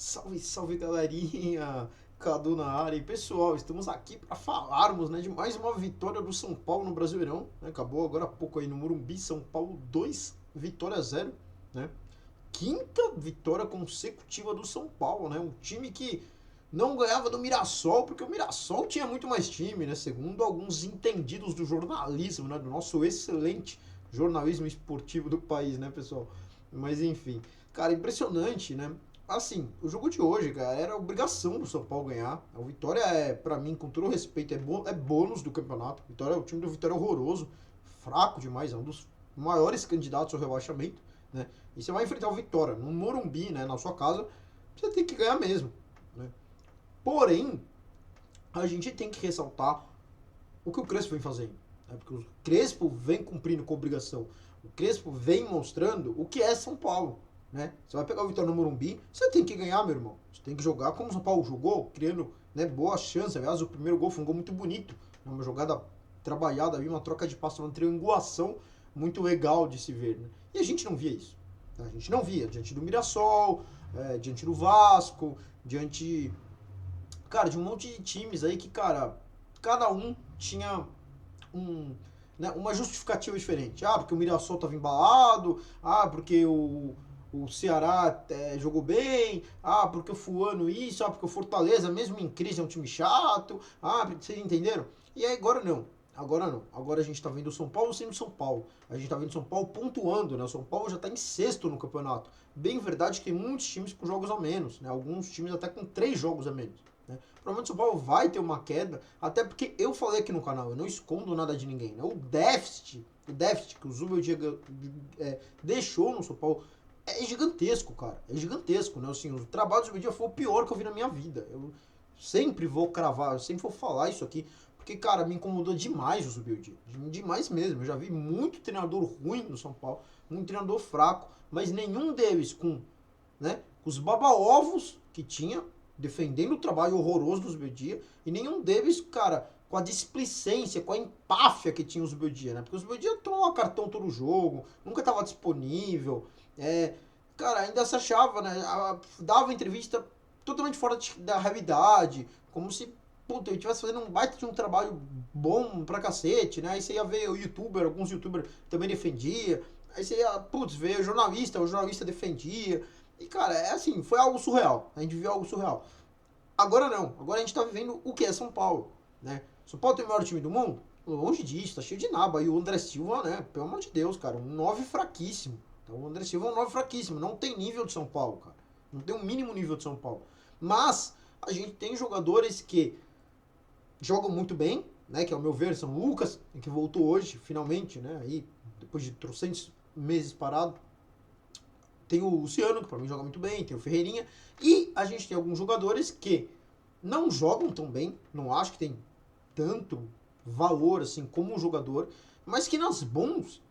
Salve, salve galerinha, Cadu na área. E pessoal, estamos aqui para falarmos, né, de mais uma vitória do São Paulo no Brasileirão, né? Acabou agora há pouco aí no Morumbi, São Paulo 2, Vitória 0, né? Quinta vitória consecutiva do São Paulo, né? Um time que não ganhava do Mirassol, porque o Mirassol tinha muito mais time, né? Segundo alguns entendidos do jornalismo, né? Do nosso excelente jornalismo esportivo do país, né, pessoal? Mas enfim, cara, impressionante, né? Assim, o jogo de hoje, cara, era obrigação do São Paulo ganhar. A Vitória é, pra mim, com todo respeito, é bônus do campeonato. Vitória, o time do Vitória é horroroso, fraco demais, é um dos maiores candidatos ao rebaixamento, né? E você vai enfrentar o Vitória no Morumbi, né, na sua casa, você tem que ganhar mesmo, né? Porém, a gente tem que ressaltar o que o Crespo vem fazendo, né? Porque o Crespo vem cumprindo com a obrigação. O Crespo vem mostrando o que é São Paulo, né? Você vai pegar o Vitória no Morumbi, você tem que ganhar, meu irmão. Você tem que jogar como o São Paulo jogou, criando, né, boa chance. Aliás, o primeiro gol foi um gol muito bonito, né? Uma jogada trabalhada, uma troca de passo, uma triangulação muito legal de se ver, né? E a gente não via isso. A gente não via diante do Mirassol, diante do Vasco, diante, cara, de um monte de times aí que, cara, cada um tinha um, né, uma justificativa diferente. Ah, porque o Mirassol estava embalado, ah, porque o Ceará jogou bem, ah, porque o Fulano isso, ah, porque o Fortaleza, mesmo em crise, é um time chato, ah, vocês entenderam? E aí agora não. Agora não. Agora a gente tá vendo o São Paulo sendo São Paulo. A gente tá vendo o São Paulo pontuando, né? O São Paulo já tá em sexto no campeonato. Bem verdade que tem muitos times com jogos a menos, né? Alguns times até com 3 jogos a menos. Né? Provavelmente o São Paulo vai ter uma queda, até porque eu falei aqui no canal, eu não escondo nada de ninguém. Né? O déficit que o Zubeldia deixou no São Paulo é gigantesco, cara. É gigantesco, né? Assim, o trabalho do Zubeldia foi o pior que eu vi na minha vida. Eu sempre vou cravar, eu sempre vou falar isso aqui, porque, cara, me incomodou demais o Zubeldia. Demais mesmo. Eu já vi muito treinador ruim no São Paulo, muito treinador fraco, mas nenhum deles com, né, com os baba-ovos que tinha, defendendo o trabalho horroroso do Zubeldia, e nenhum deles, cara, com a displicência, com a empáfia que tinha o Zubeldia, né? Porque o Zubeldia tomava cartão todo jogo, nunca estava disponível, cara, ainda se achava, né? Dava entrevista totalmente fora da realidade, como se, puta, eu estivesse fazendo um baita de um trabalho bom pra cacete, né? Aí você ia ver o youtuber, alguns youtubers também defendia, aí você ia, putz, ver o jornalista defendia, e, cara, é assim, foi algo surreal. A gente viu algo surreal. Agora não. Agora a gente tá vivendo o que é São Paulo, né? São Paulo tem o maior time do mundo? Longe disso, tá cheio de naba. E o André Silva, né? Pelo amor de Deus, cara, um 9 fraquíssimo. Então, o André Silva é um 9 fraquíssimo. Não tem nível de São Paulo, cara. Não tem um mínimo nível de São Paulo. Mas a gente tem jogadores que jogam muito bem, né? Que ao meu ver são o Lucas, que voltou hoje, finalmente, né? Aí, depois de trocentos meses parado. Tem o Luciano, que pra mim joga muito bem, tem o Ferreirinha. E a gente tem alguns jogadores que não jogam tão bem, não acho que tem tanto valor assim como um jogador, mas que nas mãos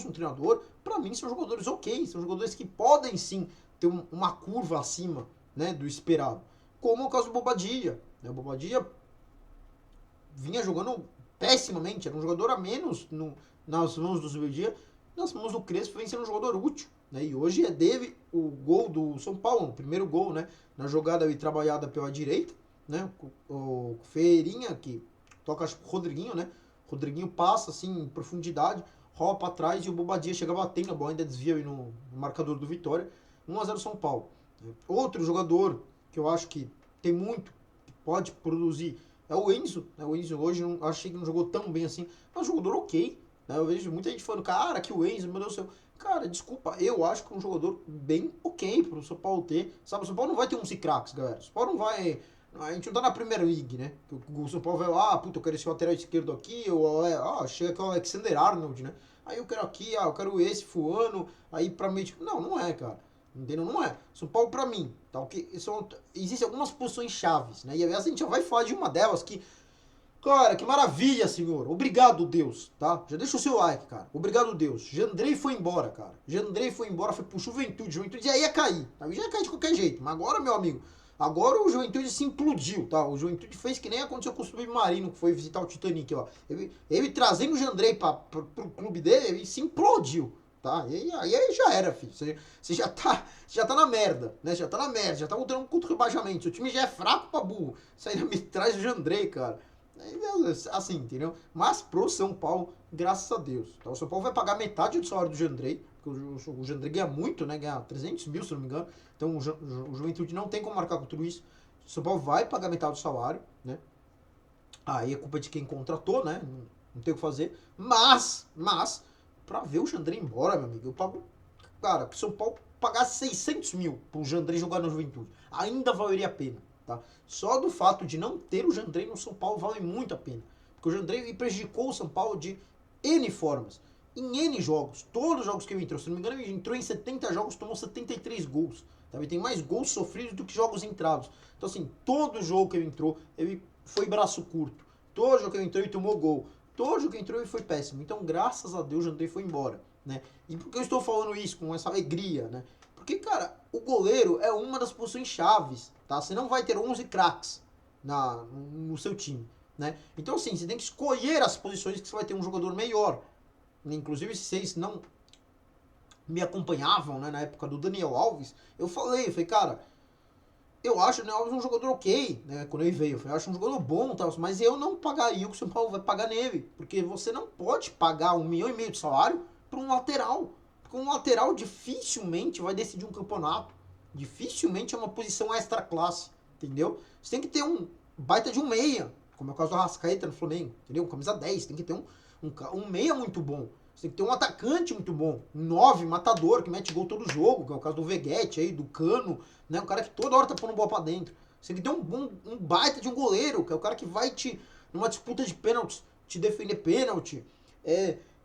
de um treinador, pra mim são jogadores ok, são jogadores que podem sim ter uma curva acima, né, do esperado. Como o caso do Bobadilla. Né? O Bobadilla vinha jogando pessimamente, era um jogador a menos nas mãos do Zubeldia, nas mãos do Crespo vem sendo um jogador útil. Né? E hoje é dele o gol do São Paulo, o primeiro gol, né? Na jogada ali, trabalhada pela direita, né? O Ferreirinha, que toca acho, o Rodriguinho, né? O Rodriguinho passa assim em profundidade, rola para trás e o Bobadilla chega batendo a bola, ainda desvia aí no marcador do Vitória. 1 a 0 São Paulo. Outro jogador que eu acho que tem muito, que pode produzir, é o Enzo. Né? O Enzo hoje não, achei que não jogou tão bem assim, mas é um jogador ok. Né? Eu vejo muita gente falando, cara, que o Enzo, meu Deus do céu. Cara, desculpa, eu acho que é um jogador bem ok pro São Paulo ter. Sabe, o São Paulo não vai ter 11 craques, galera. O São Paulo não vai. A gente não tá na Premier League, né? O São Paulo vai lá, puta, eu quero esse lateral esquerdo aqui, ou chega aqui o Alexander Arnold, né? Aí eu quero aqui, eu quero esse fulano, aí pra mim, tipo, não, não é, cara. Entendeu? Não é. São Paulo pra mim, tá? Existem algumas posições chaves, né? E aliás a gente já vai falar de uma delas que, cara, que maravilha, senhor. Obrigado, Deus, tá? Já deixa o seu like, cara. Obrigado, Deus. Jandrei foi embora, cara. Jandrei foi embora, foi pro Juventude. Juventude já ia cair, tá? Já ia cair de qualquer jeito. Mas agora, meu amigo, agora o Juventude se implodiu, tá? O Juventude fez que nem aconteceu com o Submarino, que foi visitar o Titanic, ó. Ele trazendo o Jandrei pro clube dele, ele se implodiu. tá? E aí já era, filho. Você já tá na merda, né? Já tá na merda, já tá lutando contra o rebaixamento. Seu time já é fraco pra burro. Você ainda me traz o Jandrei, cara. Assim, entendeu? Mas pro São Paulo, graças a Deus. Tá? O São Paulo vai pagar metade do salário do Jandrei, porque o Jandrei ganha muito, né? Ganha 300 mil, se não me engano. Então o Juventude não tem como marcar com tudo isso. O São Paulo vai pagar metade do salário, né? Aí é culpa de quem contratou, né? Não tem o que fazer. Mas, pra ver o Jandrei embora, meu amigo, eu pago. Cara, pro São Paulo pagar 600 mil pro Jandrei jogar na Juventude, ainda valeria a pena, tá? Só do fato de não ter o Jandrei no São Paulo vale muito a pena. Porque o Jandrei prejudicou o São Paulo de N formas. Em N jogos. Todos os jogos que ele entrou. Se não me engano, ele entrou em 70 jogos, tomou 73 gols. Tá? Ele tem mais gols sofridos do que jogos entrados. Então, assim, todo jogo que ele entrou, ele foi braço curto. Todo jogo que ele entrou, ele tomou gol. Todo jogo que entrou, ele foi péssimo. Então, graças a Deus, o Jandrei foi embora, né? E por que eu estou falando isso com essa alegria, né? Porque, cara, o goleiro é uma das posições chaves, tá? Você não vai ter 11 craques no seu time, né? Então, assim, você tem que escolher as posições que você vai ter um jogador melhor. Inclusive, se vocês não me acompanhavam, né, na época do Daniel Alves, eu falei, cara, eu acho o Daniel Alves um jogador ok, né, quando ele veio, eu acho um jogador bom, tal, mas eu não pagaria o que o São Paulo vai pagar nele, porque você não pode pagar 1,5 milhão de salário para um lateral, porque um lateral dificilmente vai decidir um campeonato, dificilmente é uma posição extra classe, entendeu? Você tem que ter um baita de um meia, como é o caso do Arrascaeta no Flamengo, entendeu? Um camisa 10, tem que ter um meia muito bom. Você tem que ter um atacante muito bom. Um 9 matador que mete gol todo jogo, que é o caso do Veguete aí, do Cano, né? Um cara que toda hora tá pondo bola pra dentro. Você tem que ter um baita de um goleiro, que é o cara que vai numa disputa de pênaltis, te defender pênalti,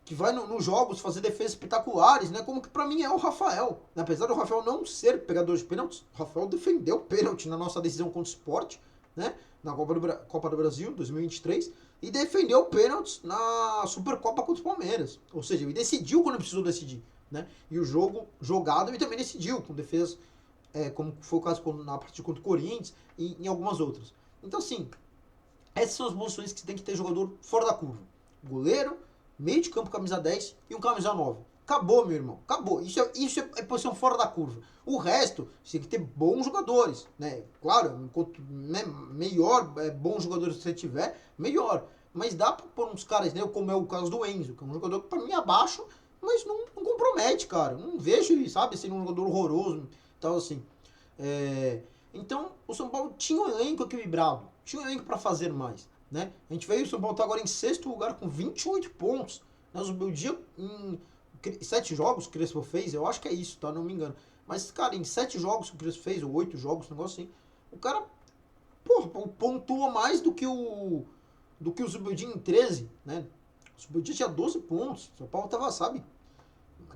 que vai nos jogos fazer defesas espetaculares, né? Como que pra mim é o Rafael. Né? Apesar do Rafael não ser pegador de pênaltis, o Rafael defendeu pênalti na nossa decisão contra o Sport, né? Na Copa do Brasil, 2023, e defendeu pênaltis na Supercopa contra o Palmeiras. Ou seja, ele decidiu quando precisou decidir, né? E o jogo jogado ele também decidiu, com defesas, como foi o caso na partida contra o Corinthians e em algumas outras. Então, assim, essas são as posições que você tem que ter jogador fora da curva. Goleiro, meio de campo, camisa 10 e um camisa 9. Acabou, meu irmão. Acabou. Isso é posição fora da curva. O resto, você tem que ter bons jogadores, né? Claro, quanto melhor, bons jogadores você tiver, melhor. Mas dá pra pôr uns caras, né? Como é o caso do Enzo, que é um jogador que pra mim é abaixo, mas não compromete, cara. Não vejo ele, sabe, sendo um jogador horroroso. Então, assim. Então, o São Paulo tinha um elenco equilibrado. Tinha um elenco pra fazer mais, né? A gente veio, o São Paulo tá agora em 6º lugar com 28 pontos. Nós, o dia em 7 jogos que o Crespo fez, eu acho que é isso, tá? Não me engano. Mas, cara, em 7 jogos que o Crespo fez, ou 8 jogos, um negócio assim, o cara, porra, pontua mais do que o Zubildinho em 13, né? O Zubildinho tinha 12 pontos. O São Paulo tava, sabe,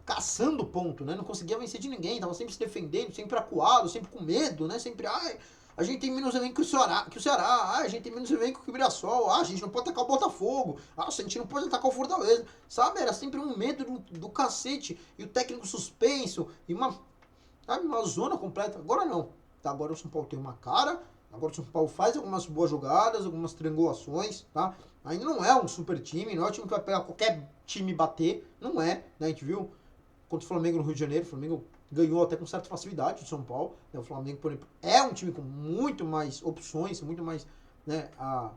caçando ponto, né? Não conseguia vencer de ninguém, tava sempre se defendendo, sempre acuado, sempre com medo, né? Sempre, a gente tem menos elenco que o Ceará, a gente tem menos elenco que o Mirassol, a gente não pode atacar o Botafogo, a gente não pode atacar o Fortaleza, sabe? Era sempre um medo do cacete, e o técnico suspenso, e uma zona completa. Agora não, tá? Agora o São Paulo tem uma cara, agora o São Paulo faz algumas boas jogadas, algumas triangulações, tá? Ainda não é um super time, não é um time que vai pegar qualquer time e bater, não é, né? A gente viu contra o Flamengo no Rio de Janeiro, o Flamengo ganhou até com certa facilidade de São Paulo. Né? O Flamengo, por exemplo, é um time com muito mais opções, muito mais, né, a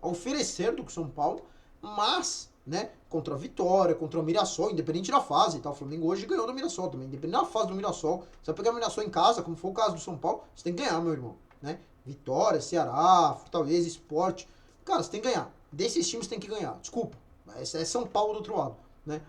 oferecer do que o São Paulo, mas, né, contra a Vitória, contra o Mirassol, independente da fase, tá? O Flamengo hoje ganhou do Mirassol também, independente da fase do Mirassol. Você vai pegar o Mirassol em casa, como foi o caso do São Paulo, você tem que ganhar, meu irmão, né? Vitória, Ceará, Fortaleza, Sport, cara, você tem que ganhar. Desses times tem que ganhar, desculpa, mas é São Paulo do outro lado, né?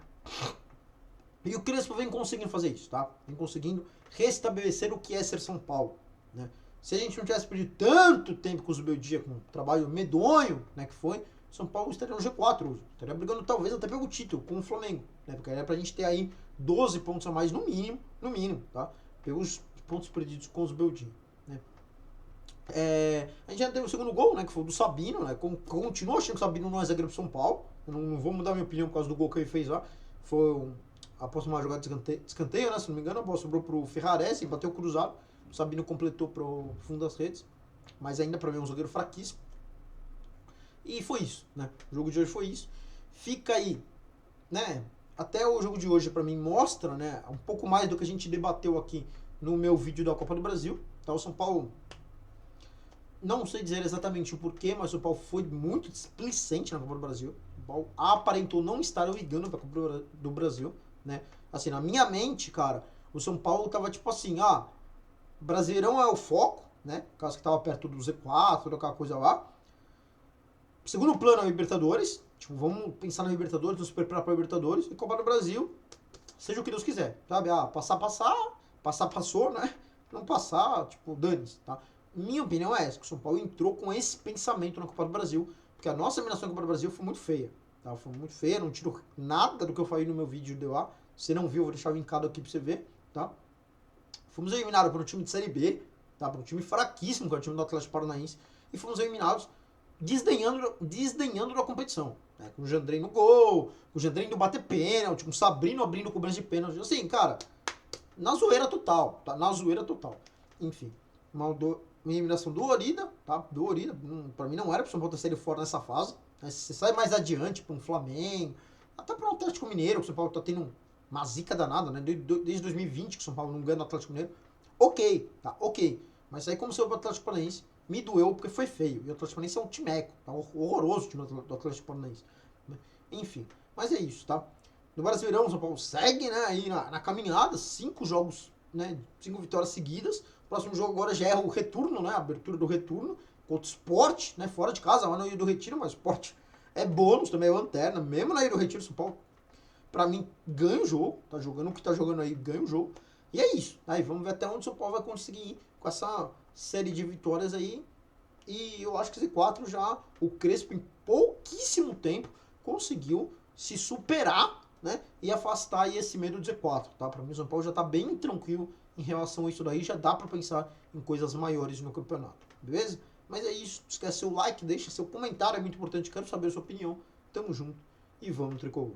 E o Crespo vem conseguindo fazer isso, tá? Vem conseguindo restabelecer o que é ser São Paulo, né? Se a gente não tivesse perdido tanto tempo com o Zubeldia, com um trabalho medonho, né, que foi, São Paulo estaria no G4 hoje. Estaria brigando talvez até pelo título, com o Flamengo, né? Porque era pra gente ter aí 12 pontos a mais no mínimo, tá? Pelos pontos perdidos com o Zubeldia, né? A gente já teve o segundo gol, né, que foi o do Sabino, né? Continuo achando que o Sabino não é zagueiro pro São Paulo. Eu não vou mudar minha opinião por causa do gol que ele fez lá. Foi após uma jogada de escanteio, né? Se não me engano, a bola sobrou pro Ferrarese e bateu cruzado. O Sabino completou pro fundo das redes. Mas ainda pra mim é um zagueiro fraquíssimo. E foi isso, né? O jogo de hoje foi isso. Fica aí, né? até o jogo de hoje, pra mim, mostra, né, um pouco mais do que a gente debateu aqui no meu vídeo da Copa do Brasil. Tá? O São Paulo, não sei dizer exatamente o porquê, mas o São Paulo foi muito displicente na Copa do Brasil. O Paulo aparentou não estar ligando pra Copa do Brasil, né? Assim, na minha mente, cara, o São Paulo tava tipo assim, Brasileirão é o foco, né? Caso que tava perto do Z4, toda aquela coisa lá. Segundo plano é a Libertadores. Tipo, vamos pensar na Libertadores, nos preparar pra Libertadores. E Copa do Brasil, seja o que Deus quiser, sabe? Passar, passou, né? Não passar, tipo, dane-se, tá? Minha opinião é essa, que o São Paulo entrou com esse pensamento na Copa do Brasil, porque a nossa eliminação na Copa do Brasil foi muito feia, tá? Foi muito feia, não tiro nada do que eu falei no meu vídeo de lá. Se você não viu, eu vou deixar linkado aqui pra você ver, tá? Fomos eliminados por um time de Série B, tá? Por um time fraquíssimo, que é o time do Atlético Paranaense, e fomos eliminados desdenhando da competição. Né? Com o Jandrei no gol, com o Jandrei indo bater pênalti, com o Sabrino abrindo cobrança de pênalti. Assim, cara, na zoeira total, tá? Na zoeira total. Enfim, uma eliminação dolorida, tá? Dolorida. Pra mim não era pro São Paulo ter saído fora nessa fase. Né? Se você sai mais adiante pra um Flamengo, até pra um Atlético Mineiro, que o São Paulo tá tendo uma zica danada, né? Desde 2020 que o São Paulo não ganha no Atlético Mineiro. Ok, tá? Ok. Mas aí como saiu pro Atlético Paranaense, me doeu porque foi feio. E o Atlético Paranaense é um timeco, tá? Horroroso o time do Atlético Paranaense. Enfim, mas é isso, tá? No Brasileirão, o São Paulo segue, né, aí na caminhada, 5 jogos, né, 5 vitórias seguidas. O próximo jogo agora já é o retorno, né, a abertura do retorno contra o Sport, né, fora de casa, lá na Ilha do Retiro, mas o Sport é bônus, também é lanterna. Mesmo na Ilha do Retiro, o São Paulo, pra mim, ganha o jogo, tá jogando o que tá jogando aí, ganha o jogo. E é isso. Aí vamos ver até onde o São Paulo vai conseguir ir com essa série de vitórias aí. E eu acho que Z4 já, o Crespo em pouquíssimo tempo conseguiu se superar, né, e afastar aí esse medo do Z4, tá? Para mim o São Paulo já tá bem tranquilo em relação a isso daí, já dá para pensar em coisas maiores no campeonato, beleza? Mas é isso, esquece seu like, deixa seu comentário, é muito importante, quero saber a sua opinião. Tamo junto e vamos tricolor.